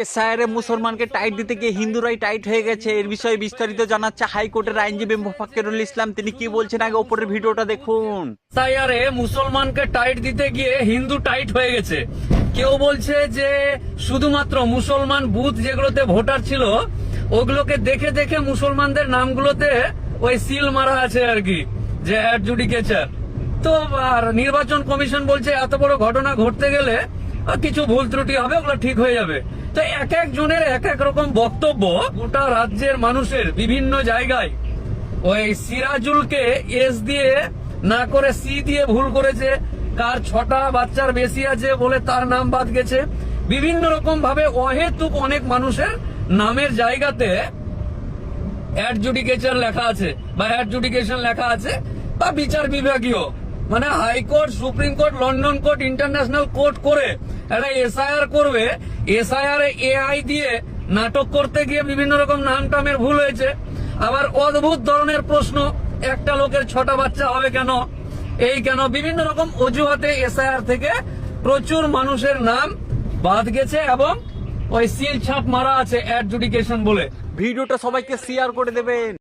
SIR মুসলমানকে tight দিতে গিয়ে হিন্দুরাই টাইট হয়ে গেছে। এর বিষয়ে বিস্তারিত জানাচ্ছে হাইকোর্টের আইনজীবী মোফাক্কেরুল ইসলাম। তিনি কি বলছেন আগে উপরের ভিডিওটা দেখুন। এসআইআর মুসলমানকে টাইট দিতে গিয়ে হিন্দু টাইট হয়ে গেছে। কেউ বলছে যে শুধুমাত্র মুসলমান বুথ যেগুলোতে ভোটার ছিল ওগুলোকে দেখে দেখে মুসলমানদের নামগুলোতে ওই সিল মারা আছে আর কি, যে অ্যাডজুডিকেচার। তো আর নির্বাচন কমিশন বলছে এত বড় ঘটনা ঘটতে গেলে কিছু ভুল ত্রুটি হবে, ওগুলো ঠিক হয়ে যাবে। তো এক একজনের এক এক রকম বক্তব্য। গোটা রাজ্যের মানুষের বিভিন্ন জায়গায় ওই সিরাজুলকে এস দিয়ে না করে সি দিয়ে ভুল করেছে, কার 6টা বাচ্চার বেশি আছে বলে তার নাম বাদ গেছে। বিভিন্ন রকম ভাবে অহেতুক অনেক মানুষের নামের জায়গাতে অ্যাডজুডিকেচার লেখা আছে বা অ্যাডজুডিকেশন লেখা আছে বা বিচার বিভাগীয়, মানে high court, supreme court, London court, international court করে একটা এসআইআর করবে। এসআইআর এআই দিয়ে নাটক করতে গিয়ে বিভিন্ন রকম নাম টামের ভুল হয়েছে। আবার অদ্ভুত ধরনের প্রশ্ন, একটা লোকের 6টা বাচ্চা হবে কেন, এই কেন, বিভিন্ন রকম অজুহাতে এসআইআর থেকে প্রচুর মানুষের নাম বাদ গেছে এবং ওই সিল ছাপ মারা আছে অ্যাডজুডিকেশন বলে। ভিডিওটা সবাইকে শেয়ার করে দেবেন।